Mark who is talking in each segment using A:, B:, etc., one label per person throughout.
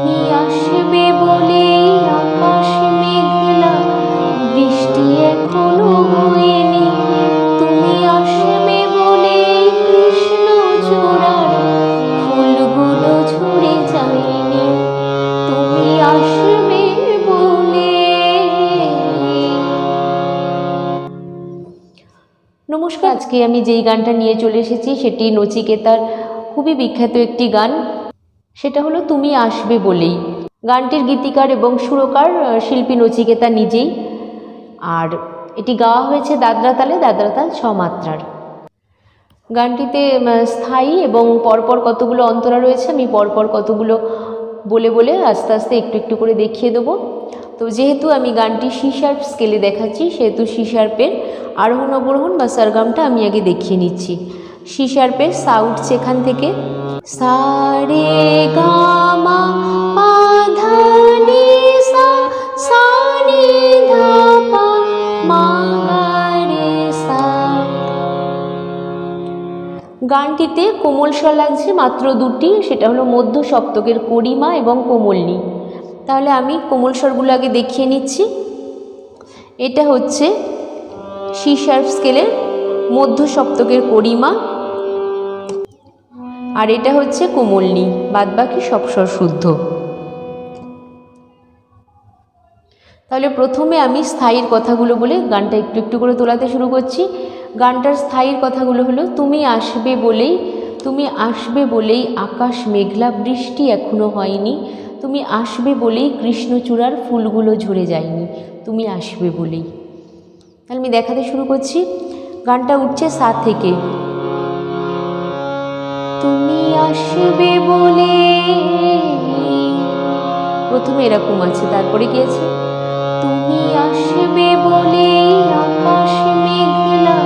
A: তুমি আসবে বলে আকাশ মেঘলা, বৃষ্টি এখনো হয়নি। তুমি আসবে বলে কৃষ্ণ চূড়ার ফুলগুলো ঝরে যায়নি। তুমি আসবে বলে। নমস্কার, আজকে আমি যেই গানটা নিয়ে চলে এসেছি সেটি নচিকেতার খুবই বিখ্যাত একটি গান, সেটা হলো তুমি আসবে বলেই। গানটির গীতিকার এবং সুরকার শিল্পী নচিকেতা নিজেই, আর এটি গাওয়া হয়েছে দাদরা তালে, দাদরা তাল 6 মাত্রার। গানটিতে স্থায়ী এবং পরপর কতগুলো অন্তরা রয়েছে, আমি পরপর কতগুলো বলে বলে আস্তে আস্তে একটু একটু করে দেখিয়ে দেবো। তো যেহেতু আমি গানটি সি শার্প স্কেলে দেখাচ্ছি, সেহেতু সি শার্পের আরোহণ অবরোহণ বা সরগমটা আমি আগে দেখিয়ে নিচ্ছি। সি শার্পের সা উঠছে এখান থেকে, সা রে গা মা পা ধা নি সা, সা নি ধা পা মা গা রে সা। গানটিতে কোমল স্বর লাগছে মাত্র দুটি, সেটা হলো মধ্য সপ্তকের করিমা এবং কোমলনি। তাহলে আমি কোমল স্বরগুলো আগে দেখিয়ে নিচ্ছি। এটা হচ্ছে সি শার্প স্কেলের মধ্য সপ্তকের করিমা, আর এটা হচ্ছে কোমলনি, বাদ বাকি সব স্বর শুদ্ধ। তাহলে প্রথমে আমি স্থায়ীর কথাগুলো বলে গানটা একটু একটু করে তোলাতে শুরু করছি। গানটার স্থায়ীর কথাগুলো হলো, তুমি আসবে বলেই, তুমি আসবে বলেই আকাশ মেঘলা, বৃষ্টি এখনো হয়নি। তুমি আসবে বলেই কৃষ্ণচূড়ার ফুলগুলো ঝরে যায়নি। তুমি আসবে বলেই। তাহলে আমি দেখাতে শুরু করছি। গানটা উঠছে সা থেকে, তুমি আসবে বলে, প্রথমে এরকম আছে, তারপরে কি আছে, তুমি আসবে বলে আকাশ মেঘলা,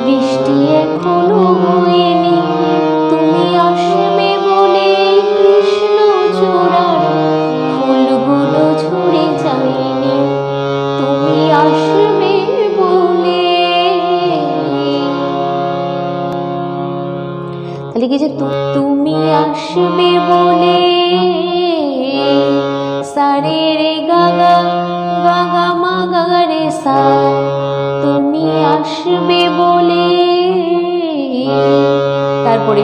A: বৃষ্টি এখনো হয়নি। তুমি আসবে বলে কৃষ্ণ চূড়ার ফুলগুলো ঝরে যায়নি। তুমি আসবে বলে। তাহলে কি যে তুমি আসবে বলে, সা রে রে গা গা, গা গা মা গা গা রে সা। তুমি আসবে বলে, তারপরে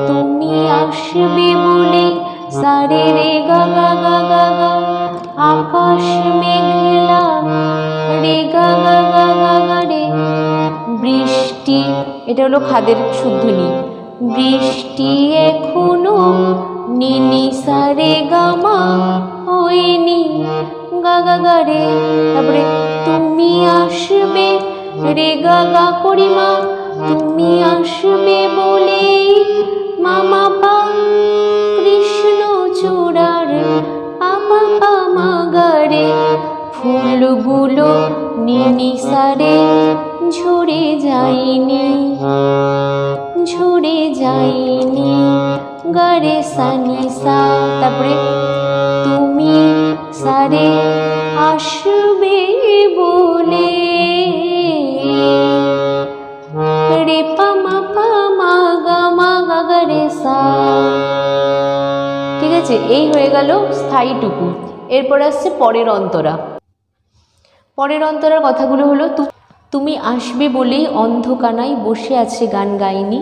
A: তুমি আসবে বলে সা রে রে গা গা গা গা গা, আকাশ মেঘলা রে গা গা গা গা গা রে, বৃষ্টি, এটা হলো খাদের শুদ্ধনি, বৃষ্টি এখনো নি নি সা রে গা মা হয়নি, গা গা গা রে। তারপরে তুমি আসবে রে গা গা করিমা, তুমি আসবে বলে মা মা পা কৃষ্ণ চূড়ার পা পা পা মা গা রে, ফুলগুলো নি নি সা রে ঝরে যায়নি, ঝরে যায়নি, গা রে সা নি সা। তারপরে তুমি সা রে আসবে বলে, রে পা মা গা গা রে সা। ঠিক আছে, এই হয়ে গেল স্থায়ীটুকু। এরপর আসছে পরের অন্তরা। পরের অন্তরার কথাগুলো হলো, তুমি আসবে বলেই অন্ধকানায় বসে আছে গান গাইনি।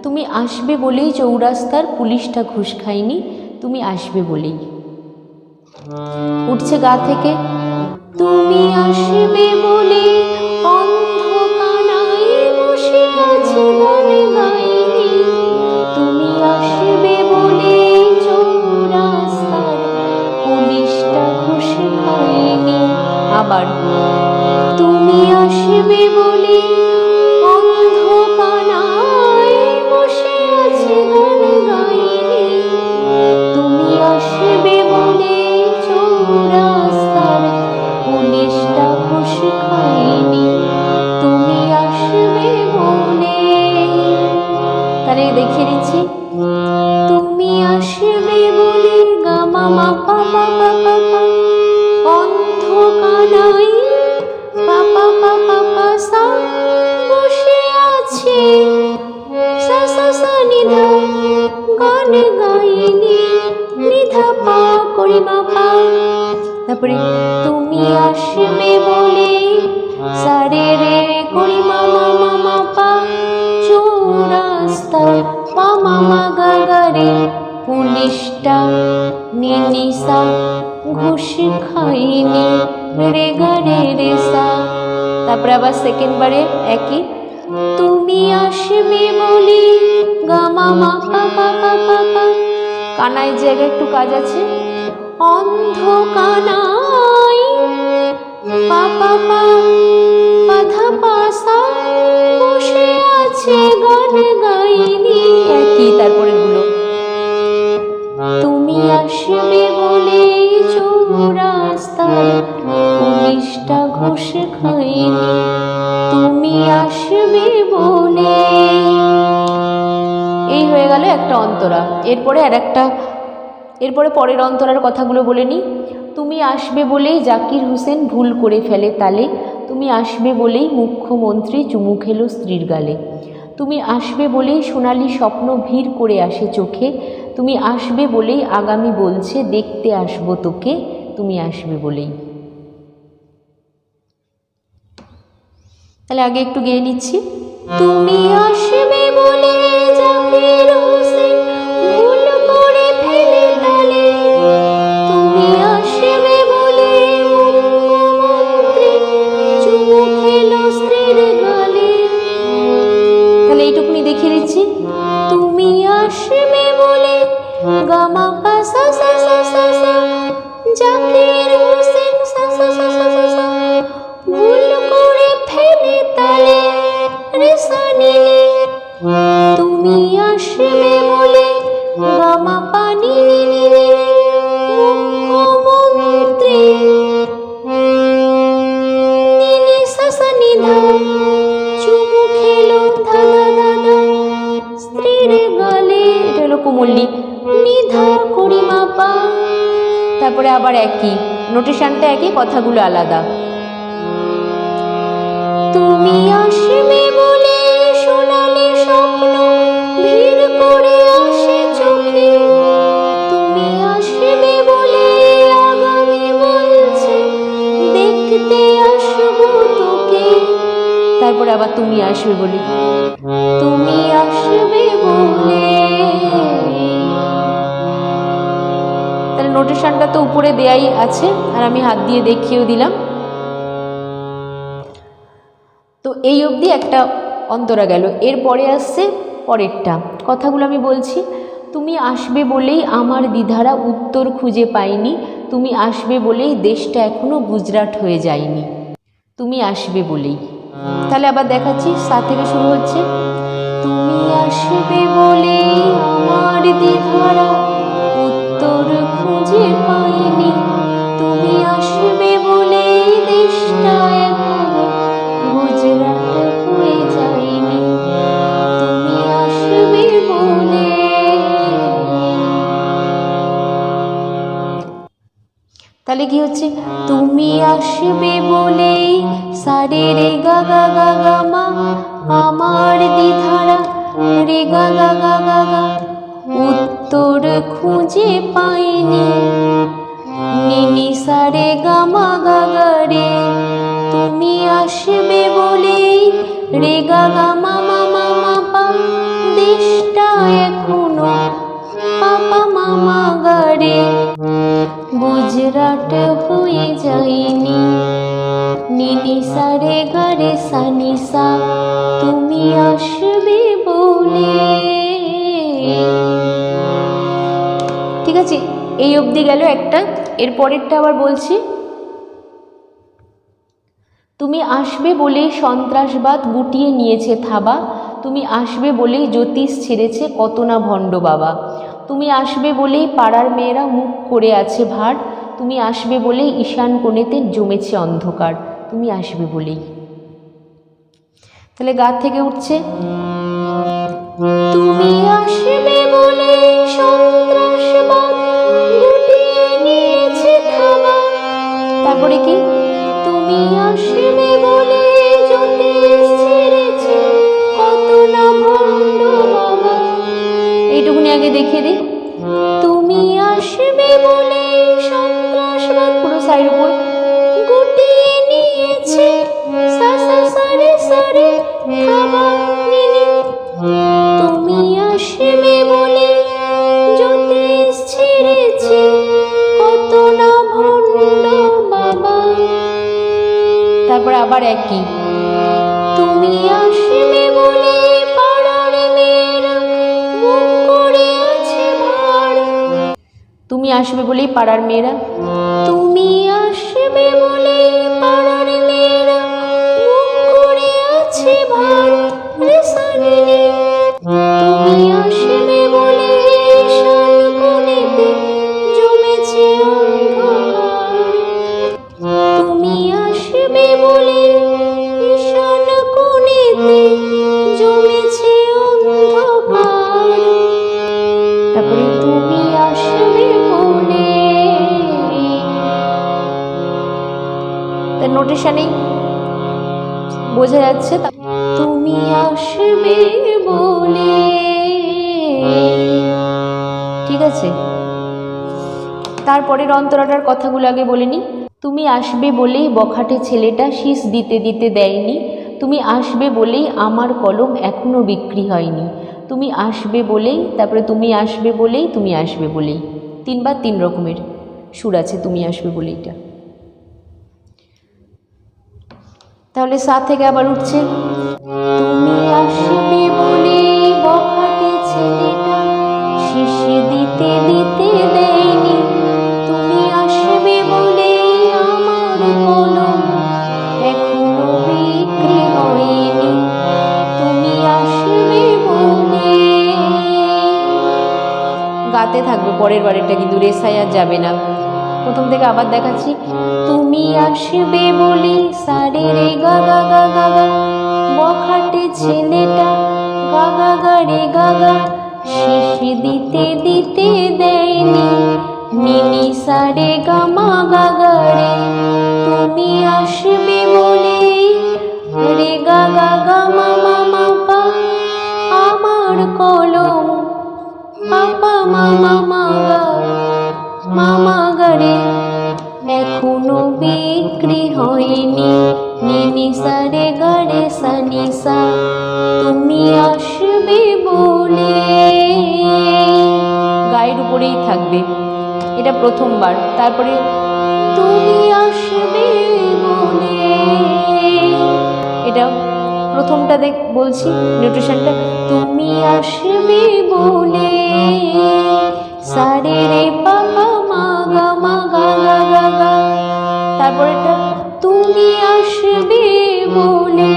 A: তুমি আসবে বলেই চৌরাস্তার পুলিশটা ঘুষ খায়নি। তুমি আসবে বলেই। উঠছে গা থেকে, তুমি আসবে বলে অন্ধকানায় বসে আছে গান গাইনি। তুমি আসবে বলে চৌরাস্তার পুলিশটা ঘুষ খায়নি। আবার তুমি আসবে বলে অন্ধকানায় বসে আছে গান গাইনি। তুমি আসবে বলে চৌরাস্তার পুলিশটা ঘুষ খায়নি। তুমি আসবে বলে। তাহলে দেখিয়ে দিচ্ছি, তুমি আসবে বলে গা মা মা পা পা পা পা পা, অন্ধকানায় পা পা পা পা পা সা, বসে আছে সা সা সা নি ধা, গান গাইনি নি ধা পা করি মা পা। তারপরে তুমি আসবে বলে সারে রে করি মা মা মা মা পা, চৌরাস্তা পা মা মা গা গা রে, পুলিশটা নিনিসা ঘুষ খাইনি রে গা রে রে সা। তারপরে আবার সেকেন্ড বারে একই, তুমি আসবে বলে গা মা মা পা পা পা পা পা, কানাই জায়গায় একটু কাজ আছে, অন্ধ কানাই পা পা পা পাধা পাসা বসে আছে গান গাইনি একই। তারপরে গুলো, তুমি আসবে বলে চৌরাস্তায় পুলিশটা ঘুষ খাইনি, তুমি আসবে বলে। এই হয়ে গেল একটা অন্তরা। এরপরে আর একটা, এরপরে পরের অন্তরার কথাগুলো বলে নিই। তুমি আসবে বলেই জাকির হোসেন ভুল করে ফেলে তালে, তুমি আসবে বলেই মুখ্যমন্ত্রী চুমু খেলো স্ত্রীর গালে, তুমি আসবে বলেই সোনালি স্বপ্ন ভিড় করে আসে চোখে, তুমি আসবে বলেই আগামী বলছে দেখতে আসবো তোকে, তুমি আসবে বলেই। তাহলে আগে একটু গেয়ে নিচ্ছি। তুমি আসবে বলে জাকির হোসেন ভুল করে ফেলে তালে, তুমি আসবে বলে মুখ্যমন্ত্রী চুমু খেলো স্ত্রীর গালে। তাহলে এইটুকুনি দেখিয়ে দিচ্ছি। তুমি আসবে বলে গামা পা সা সা সা সা সা, জাকির হোসেন সা সা সা সা সা সা, ভুল করে ফেলে তালে রে সা নি নি। তুমি আসবে বলে গামা পা নি নি নি নি, মুখ্যমন্ত্রী নি নি সা সা নি ধা, চুমু খেলো ধা ধা ধা ধা স্ত্রীর গালে। এটা হলো কুমল্লি, নিধা করি মা পা। তারপরে আবার একই, নোটেশনটা একই, কথাগুলো আলাদা। তুমি আসবে বলে সোনালি স্বপ্ন ভিড় করে আসে চোখে, তুমি আসবে বলে আগামী বলছে দেখতে আসবো তোকে। তারপরে আবার তুমি আসবে বলে, তুমি আসবে বলে। তাহলে নোটেশনটা তো উপরে দেয়াই আছে, আর আমি হাত দিয়ে দেখিয়েও দিলাম। তো এই অবধি একটা অন্তরা গেল। এরপরে আসছে পরেরটা, কথাগুলো আমি বলছি। তুমি আসবে বলেই আমার দ্বিধারা উত্তর খুঁজে পাইনি, তুমি আসবে বলেই দেশটা এখনো গুজরাট হয়ে যায়নি, তুমি আসবে বলেই। তাহলে আবার দেখাচ্ছি, সা থেকে শুরু হচ্ছে। তুমি আসবে বলে আমার দ্বিধারা উত্তর খুঁজে পাইনি, তুমি আসবে বলে দেশটা এখনো গুজরাট হয়ে যায়নি, তুমি আসবে বলে। তাহলে কি হচ্ছে, তুমি আসবে বলেই সারে রে গা গা গা গা মা, আমার দ্বিধারা রে গা গা গা গা গা উত্তর খুঁজে পাইনি, নিনি সারে গা মা গা গা রে, তুমি আসবে বলেই রে গা গা মা মা মা মা পা, দেশটা এখনো পাপা মা মা গা রে গুজরাট হয়ে যায়নি, নিনি সারে গা রে সা নি সা, তুমি আসবে বলে। ঠিক আছে, এই অবধি গেল একটা। এর পরেরটা আবার বলছি। তুমি আসবে বলেই সন্ত্রাসবাদ গুটিয়ে নিয়েছে থাবা, তুমি আসবে বলেই জ্যোতিষ ছেড়েছে কত না ভণ্ড বাবা, তুমি আসবে বলেই পাড়ার মেয়েরা মুখ করে আছে ভার, তুমি আসবে বলেই ঈশান কোণেতে জমেছে অন্ধকার, তুমি আসবে বলেই। তাহলে গা থেকে উঠছে, তুমি আসবে বলেই সন্ত্রাসবাদ গুটিয়ে নিয়েছে থাবা। তারপরে কি, তুমি আসবে বলে জ্যোতিষ ছেড়েছে কত না ভণ্ড বাবা। এইটুকুনি আগে দেখিয়ে দিই। তুমি আসবে বলে আবার একই। তুমি আসবে বলে পাড়ার মেয়েরা মুখ করে আছে ভার। তুমি আসবে বলেই পাড়ার মেয়েরা, তুমি আসবে বলে পাড়ার মেয়েরা মুখ করে আছে ভার। রে সানি রে। তুমি আসবে বলে শালবনেতে জমেছে অন্ধকার। তুমি আসবে বলে শালবনেতে জমেছে অন্ধকার। তারপরে তুমি আসবে বলে, তার নোটেশনেই বোঝা যাচ্ছে তুমি আসবে বলে। ঠিক আছে, তারপরের অন্তরাটার কথাগুলো আগে বলে নি। তুমি আসবে বলেই বখাটে ছেলেটা শীষ দিতে দিতে দেয়নি। তুমি আসবে বলেই আমার কলম এখনো বিক্রি হয়নি। তুমি আসবে বলেই, তারপরে তুমি আসবে বলেই, তুমি আসবে বলেই, তিনবার তিন রকমের সুর আছে তুমি আসবে বলেইটা। তাহলে সা থেকে আবার উঠছে, তুমি আসবে বলে বখাটে ছেলেটা শীষ দিতে দিতে দেয়নি। তুমি আসবে বলে আমার কলম এখনো বিক্রি হয়নি। তুমি আসবে বলে, গাতে থাকবে পরের বারেরটা, কিন্তু রেসায় আর যাবে না। প্রথম থেকে আবার দেখাচ্ছি, তুমি আসবে বলে সারে রে গা গা গা গা গা, বখাটে ছেলেটা গা গা গা রে গা গা, শীষ দিতে দিতে দেয়নি। নিনি সারে গা মা গা গা রে। তুমি আসবে বলে রে গা গা গা মা মা মা পা, আমার কলম পাপা মা মা মা গা মামা গারে এখনো বিক্রি হয়নি। নিনি সারে গারে সানি সা, তুমি আসবে বলে। গায়ের উপরেই থাকবে, এটা প্রথমবার। তারপরে তুমি আসবে বলে, এটা প্রথমটা বলছি নিউট্রিশনটা, তুমি আসবে বলে সারে রে পাপা মা গা গা গা গা। তারপরেটা তুমি আসবে বলে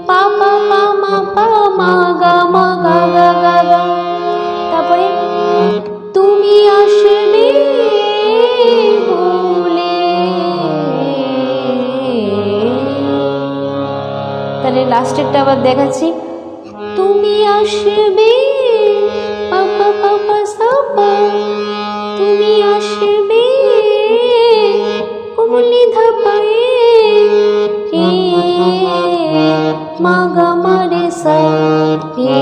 A: পাপা পা মা গা গা গা গা। তারপরে তুমি আসবে বলে। তাহলে লাস্টেরটা আবার দেখাচ্ছি, তুমি আসবে পাপা পাপা সাপা, তুমি আসবে কোমলি ধাপায়ে হে মা গা মা রে সা হে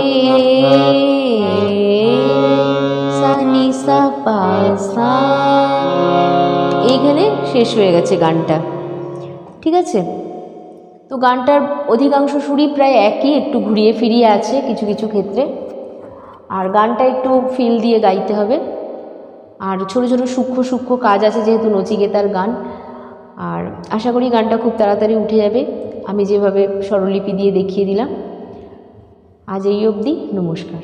A: সানি সা পা সা। এইখানে শেষ হয়ে গেছে গানটা। ঠিক আছে, তো গানটার অধিকাংশ সুরই প্রায় একই, একটু ঘুরিয়ে ফিরিয়ে আছে কিছু কিছু ক্ষেত্রে। আর গানটা একটু ফিল দিয়ে গাইতে হবে। আর ছোট ছোট সূক্ষ্ম সূক্ষ্ম কাজ আছে যেহেতু নচিকেতার গান। আর আশা করি গানটা খুব তাড়াতাড়ি উঠে যাবে, আমি যেভাবে স্বরলিপি দিয়ে দেখিয়ে দিলাম। আজ এই অবধি, নমস্কার।